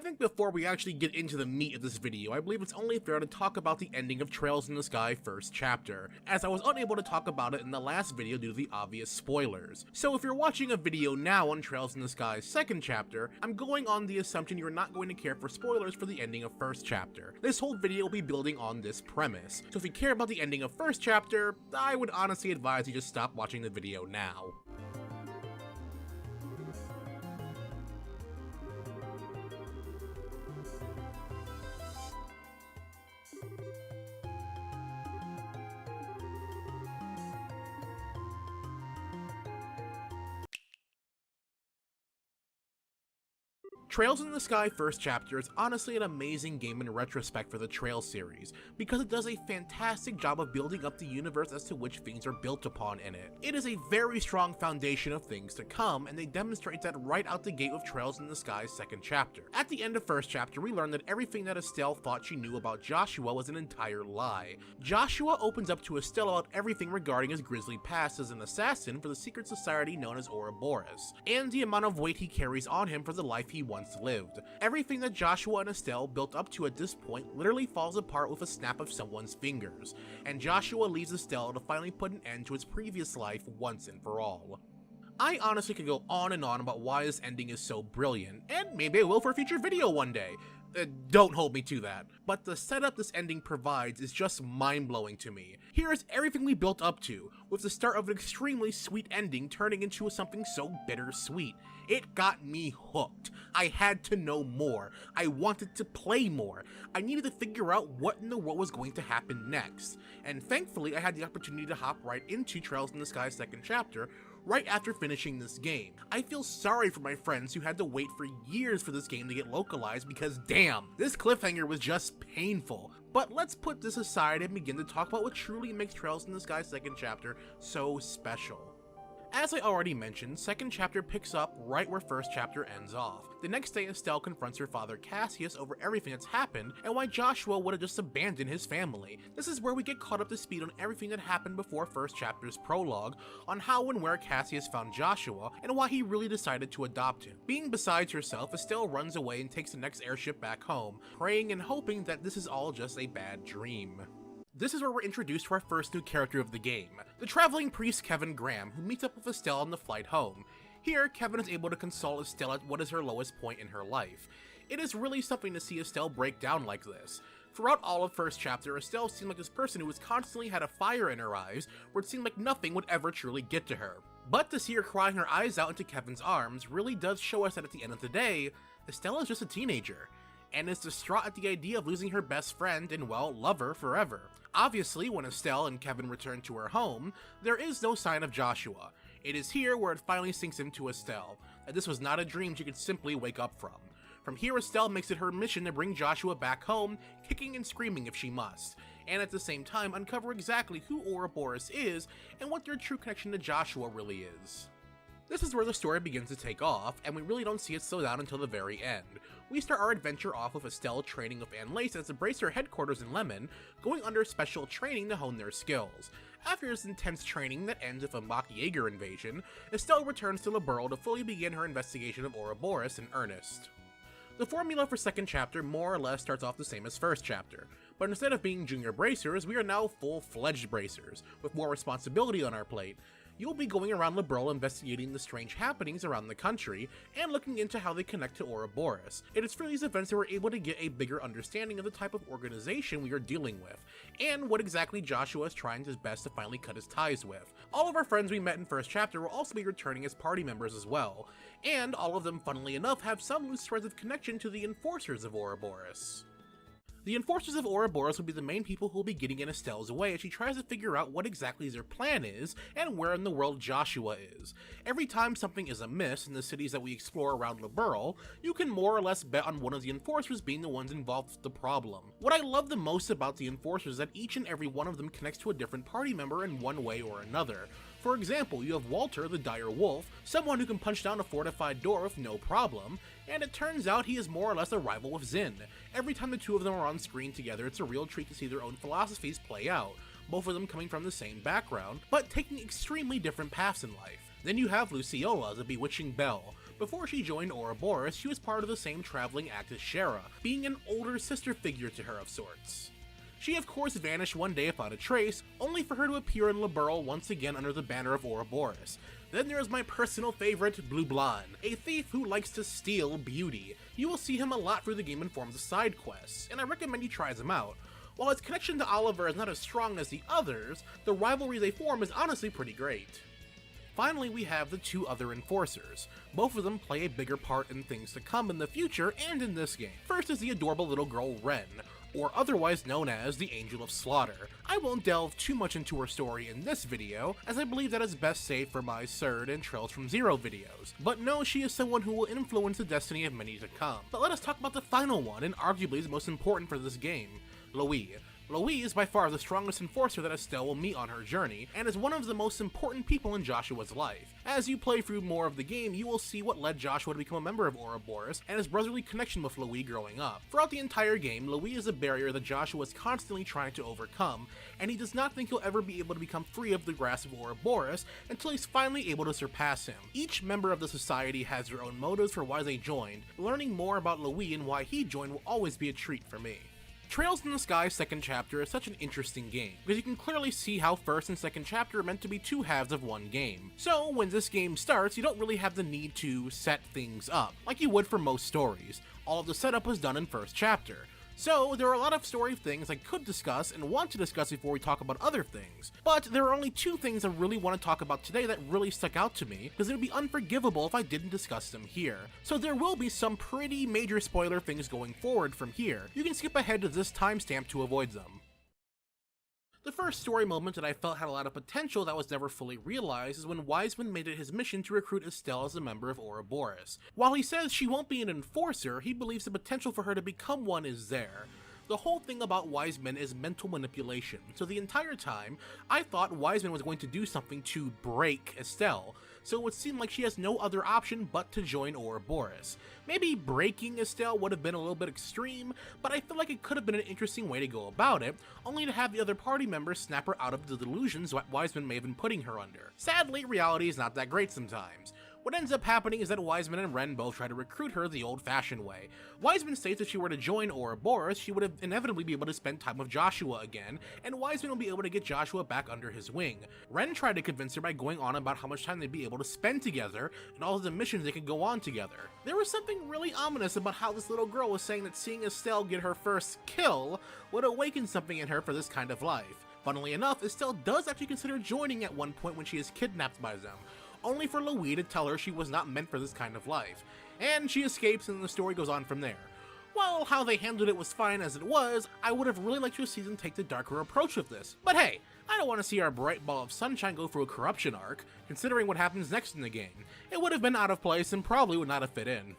think before we actually get into the meat of this video, I believe it's only fair to talk about the ending of Trails in the Sky first chapter, as I was unable to talk about it in the last video due to the obvious spoilers. So if you're watching a video now on Trails in the Sky's second chapter, I'm going on the assumption you're not going to care for spoilers for the ending of first chapter. This whole video will be building on this premise, so if you care about the ending of first chapter, I would honestly advise you just stop watching the video now. Trails in the Sky first chapter is honestly an amazing game in retrospect for the Trails series, because it does a fantastic job of building up the universe as to which things are built upon in it. It is a very strong foundation of things to come, and they demonstrate that right out the gate with Trails in the Sky's second chapter. At the end of first chapter, we learn that everything that Estelle thought she knew about Joshua was an entire lie. Joshua opens up to Estelle about everything regarding his grisly past as an assassin for the secret society known as Ouroboros, and the amount of weight he carries on him for the life he once lived. Everything that Joshua and Estelle built up to at this point literally falls apart with a snap of someone's fingers, and Joshua leaves Estelle to finally put an end to his previous life once and for all. I honestly could go on and on about why this ending is so brilliant, and maybe I will for a future video one day. Don't hold me to that. But the setup this ending provides is just mind-blowing to me. Here is everything we built up to, with the start of an extremely sweet ending turning into something so bittersweet. It got me hooked. I had to know more. I wanted to play more. I needed to figure out what in the world was going to happen next. And thankfully, I had the opportunity to hop right into Trails in the Sky second chapter, right after finishing this game. I feel sorry for my friends who had to wait for years for this game to get localized because damn, this cliffhanger was just painful. But let's put this aside and begin to talk about what truly makes Trails in the Sky second chapter so special. As I already mentioned, second chapter picks up right where first chapter ends off. The next day, Estelle confronts her father Cassius over everything that's happened and why Joshua would have just abandoned his family. This is where we get caught up to speed on everything that happened before first chapter's prologue, on how and where Cassius found Joshua, and why he really decided to adopt him. Being besides herself, Estelle runs away and takes the next airship back home, praying and hoping that this is all just a bad dream. This is where we're introduced to our first new character of the game, the traveling priest Kevin Graham, who meets up with Estelle on the flight home. Here, Kevin is able to console Estelle at what is her lowest point in her life. It is really something to see Estelle break down like this. Throughout all of first chapter, Estelle seemed like this person who was constantly had a fire in her eyes, where it seemed like nothing would ever truly get to her. But to see her crying her eyes out into Kevin's arms really does show us that at the end of the day, Estelle is just a teenager, and is distraught at the idea of losing her best friend and, well, lover forever. Obviously, when Estelle and Kevin return to her home, there is no sign of Joshua. It is here where it finally sinks into Estelle, that this was not a dream she could simply wake up from. From here, Estelle makes it her mission to bring Joshua back home, kicking and screaming if she must, and at the same time uncover exactly who Ouroboros is and what their true connection to Joshua really is. This is where the story begins to take off, and we really don't see it slow down until the very end. We start our adventure off with Estelle training with Anne Lace at the Bracer headquarters in Lemon, going under special training to hone their skills. After this intense training that ends with a mock Jaeger invasion, Estelle returns to Ouroboros to fully begin her investigation of Ouroboros in earnest. The formula for second chapter more or less starts off the same as first chapter, but instead of being junior bracers, we are now full-fledged bracers, with more responsibility on our plate. You'll be going around Ouroboros investigating the strange happenings around the country, and looking into how they connect to Ouroboros. It is through these events that we're able to get a bigger understanding of the type of organization we are dealing with, and what exactly Joshua is trying his best to finally cut his ties with. All of our friends we met in first chapter will also be returning as party members as well, and all of them, funnily enough, have some loose threads of connection to the Enforcers of Ouroboros. The Enforcers of Ouroboros will be the main people who will be getting in Estelle's way as she tries to figure out what exactly their plan is and where in the world Joshua is. Every time something is amiss in the cities that we explore around Ouroboros, you can more or less bet on one of the Enforcers being the ones involved with the problem. What I love the most about the Enforcers is that each and every one of them connects to a different party member in one way or another. For example, you have Walter, the Dire Wolf, someone who can punch down a fortified door with no problem, and it turns out he is more or less a rival with Zin. Every time the two of them are on screen together, it's a real treat to see their own philosophies play out, both of them coming from the same background, but taking extremely different paths in life. Then you have Luciola, the Bewitching Belle, Before she joined Ouroboros, she was part of the same traveling act as Shara, being an older sister figure to her of sorts. She of course vanished one day without a trace, only for her to appear in Ouroboros once again under the banner of Ouroboros. Then there is my personal favorite, Blue Blonde, a thief who likes to steal beauty. You will see him a lot through the game in forms of side quests, and I recommend you try him out. While his connection to Oliver is not as strong as the others, the rivalry they form is honestly pretty great. Finally, we have the two other enforcers. Both of them play a bigger part in things to come in the future and in this game. First is the adorable little girl Ren, or otherwise known as the Angel of Slaughter. I won't delve too much into her story in this video, as I believe that is best saved for my third and Trails from Zero videos, but no, she is someone who will influence the destiny of many to come. But let us talk about the final one, and arguably the most important for this game, Louis. Louis is by far the strongest enforcer that Estelle will meet on her journey, and is one of the most important people in Joshua's life. As you play through more of the game, you will see what led Joshua to become a member of Ouroboros, and his brotherly connection with Louis growing up. Throughout the entire game, Louis is a barrier that Joshua is constantly trying to overcome, and he does not think he'll ever be able to become free of the grasp of Ouroboros until he's finally able to surpass him. Each member of the society has their own motives for why they joined. Learning more about Louis and why he joined will always be a treat for me. Trails in the Sky's second chapter is such an interesting game, because you can clearly see how first and second chapter are meant to be two halves of one game. So when this game starts, you don't really have the need to set things up, like you would for most stories. All of the setup was done in first chapter. So there are a lot of story things I could discuss and want to discuss before we talk about other things, but there are only two things I really want to talk about today that really stuck out to me, because it would be unforgivable if I didn't discuss them here. So there will be some pretty major spoiler things going forward from here. You can skip ahead to this timestamp to avoid them. The first story moment that I felt had a lot of potential that was never fully realized is when Wiseman made it his mission to recruit Estelle as a member of Ouroboros. While he says she won't be an enforcer, he believes the potential for her to become one is there. The whole thing about Wiseman is mental manipulation, so the entire time, I thought Wiseman was going to do something to break Estelle, so it would seem like she has no other option but to join Ouroboros. Maybe breaking Estelle would have been a little bit extreme, but I feel like it could have been an interesting way to go about it, only to have the other party members snap her out of the delusions Wiseman may have been putting her under. Sadly, reality is not that great sometimes. What ends up happening is that Wiseman and Ren both try to recruit her the old-fashioned way. Wiseman states if she were to join Ouroboros, she would inevitably be able to spend time with Joshua again, and Wiseman will be able to get Joshua back under his wing. Ren tried to convince her by going on about how much time they'd be able to spend together, and all of the missions they could go on together. There was something really ominous about how this little girl was saying that seeing Estelle get her first kill would awaken something in her for this kind of life. Funnily enough, Estelle does actually consider joining at one point when she is kidnapped by them, only for Louis to tell her she was not meant for this kind of life, and she escapes and the story goes on from there. While how they handled it was fine as it was, I would have really liked to see them take the darker approach with this. But hey, I don't want to see our bright ball of sunshine go through a corruption arc, considering what happens next in the game. It would have been out of place and probably would not have fit in.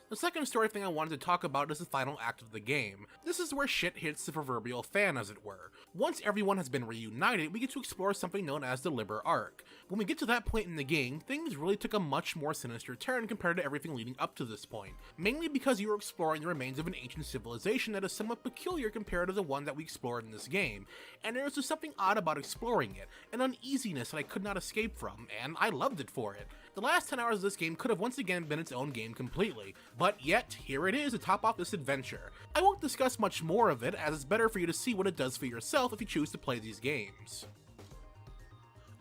The second story thing I wanted to talk about is the final act of the game. This is where shit hits the proverbial fan, as it were. Once everyone has been reunited, we get to explore something known as the Liber Arc. When we get to that point in the game, things really took a much more sinister turn compared to everything leading up to this point, mainly because you are exploring the remains of an ancient civilization that is somewhat peculiar compared to the one that we explored in this game, and there is just something odd about exploring it, an uneasiness that I could not escape from, and I loved it for it. The last 10 hours of this game could have once again been its own game completely, but yet, here it is to top off this adventure. I won't discuss much more of it, as it's better for you to see what it does for yourself if you choose to play these games.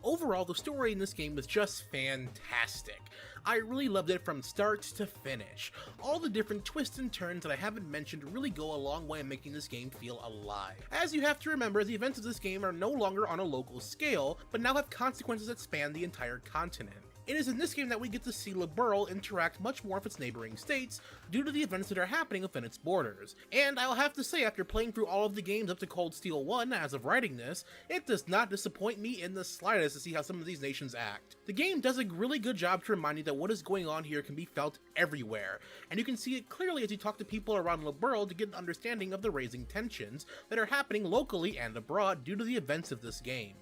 Overall, the story in this game was just fantastic. I really loved it from start to finish. All the different twists and turns that I haven't mentioned really go a long way in making this game feel alive. As you have to remember, the events of this game are no longer on a local scale, but now have consequences that span the entire continent. It is in this game that we get to see Ouroboros interact much more with its neighboring states due to the events that are happening within its borders. And I'll have to say, after playing through all of the games up to Cold Steel 1 as of writing this, it does not disappoint me in the slightest to see how some of these nations act. The game does a really good job to remind you that what is going on here can be felt everywhere, and you can see it clearly as you talk to people around Ouroboros to get an understanding of the raising tensions that are happening locally and abroad due to the events of this game.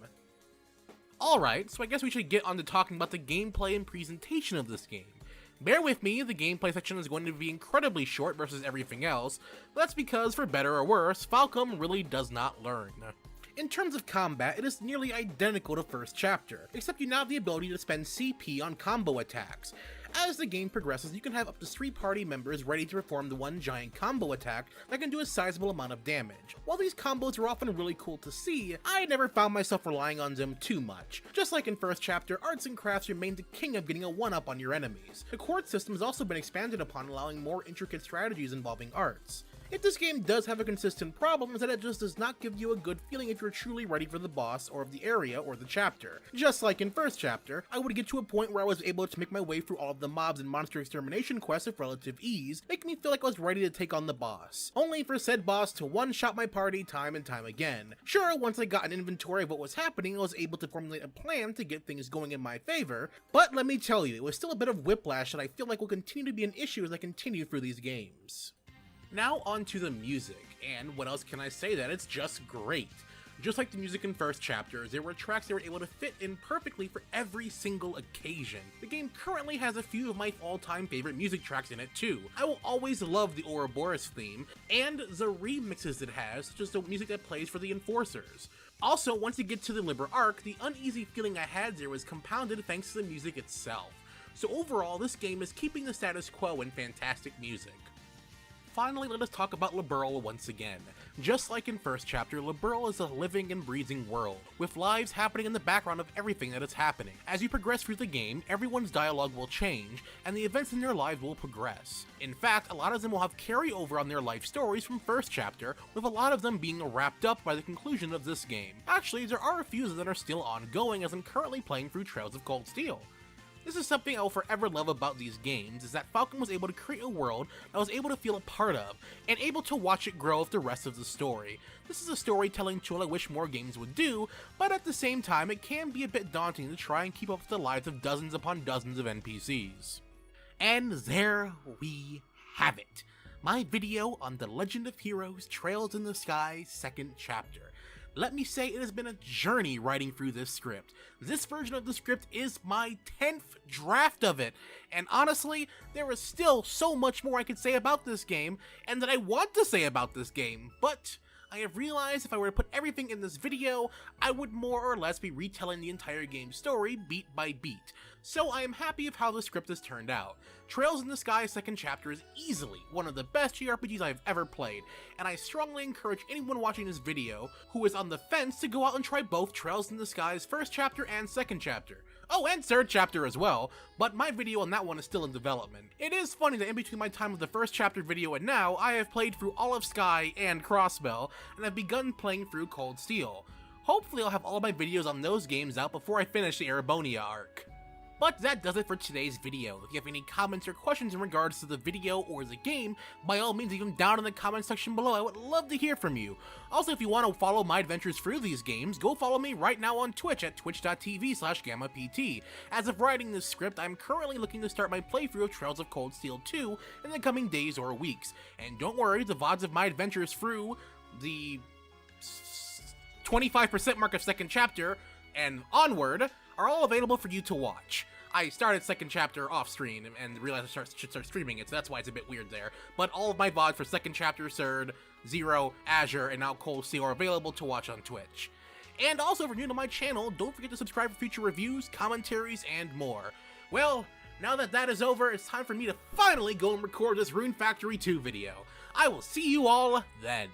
Alright, so I guess we should get on to talking about the gameplay and presentation of this game. Bear with me, the gameplay section is going to be incredibly short versus everything else, but that's because, for better or worse, Falcom really does not learn. In terms of combat, it is nearly identical to first chapter, except you now have the ability to spend CP on combo attacks. As the game progresses, you can have up to 3 party members ready to perform the one giant combo attack that can do a sizable amount of damage. While these combos are often really cool to see, I never found myself relying on them too much. Just like in first chapter, arts and crafts remain the king of getting a one-up on your enemies. The quartz system has also been expanded upon, allowing more intricate strategies involving arts. If this game does have a consistent problem, is that it just does not give you a good feeling if you're truly ready for the boss or the area or the chapter. Just like in first chapter, I would get to a point where I was able to make my way through all of the mobs and monster extermination quests with relative ease, making me feel like I was ready to take on the boss, only for said boss to one-shot my party time and time again. Sure, once I got an inventory of what was happening, I was able to formulate a plan to get things going in my favor, but let me tell you, it was still a bit of whiplash that I feel like will continue to be an issue as I continue through these games. Now on to the music, and what else can I say that it's just great. Just like the music in first chapters, there were tracks that were able to fit in perfectly for every single occasion. The game currently has a few of my all-time favorite music tracks in it too. I will always love the Ouroboros theme, and the remixes it has, such as the music that plays for the Enforcers. Also, once you get to the Liber Arc, the uneasy feeling I had there was compounded thanks to the music itself. So overall, this game is keeping the status quo in fantastic music. Finally, let us talk about Ouroboros once again. Just like in first chapter, Ouroboros is a living and breathing world, with lives happening in the background of everything that is happening. As you progress through the game, everyone's dialogue will change, and the events in their lives will progress. In fact, a lot of them will have carryover on their life stories from first chapter, with a lot of them being wrapped up by the conclusion of this game. Actually, there are a few that are still ongoing, as I'm currently playing through Trails of Cold Steel. This is something I will forever love about these games, is that Falcon was able to create a world that I was able to feel a part of, and able to watch it grow with the rest of the story. This is a storytelling tool I wish more games would do, but at the same time it can be a bit daunting to try and keep up with the lives of dozens upon dozens of NPCs. And there we have it. My video on The Legend of Heroes Trails in the Sky 2nd chapter. Let me say it has been a journey writing through this script. This version of the script is my 10th draft of it, and honestly, there is still so much more I could say about this game, and that I want to say about this game, but I have realized if I were to put everything in this video, I would more or less be retelling the entire game's story beat by beat. So I am happy of how the script has turned out. Trails in the Sky 2nd chapter is easily one of the best JRPGs I've ever played, and I strongly encourage anyone watching this video who is on the fence to go out and try both Trails in the Sky's 1st chapter and 2nd chapter. Oh, and 3rd chapter as well, but my video on that one is still in development. It is funny that in between my time with the 1st chapter video and now, I have played through all of Sky and Crossbell, and have begun playing through Cold Steel. Hopefully I'll have all my videos on those games out before I finish the Ouroboros arc. But that does it for today's video. If you have any comments or questions in regards to the video or the game, by all means leave them down in the comment section below. I would love to hear from you. Also, if you want to follow my adventures through these games, go follow me right now on Twitch at twitch.tv/GammaPT. As of writing this script, I'm currently looking to start my playthrough of Trails of Cold Steel 2 in the coming days or weeks. And don't worry, the VODs of my adventures through the 25% mark of 2nd chapter and onward are all available for you to watch. I started 2nd chapter off stream and realized I should start streaming it, so that's why it's a bit weird there. But all of my VODs for 2nd chapter, 3rd, Zero, Azure, and now Cold Steel are available to watch on Twitch. And also, if you're new to my channel, don't forget to subscribe for future reviews, commentaries, and more. Well, now that that is over, it's time for me to finally go and record this Rune Factory 2 video. I will see you all then.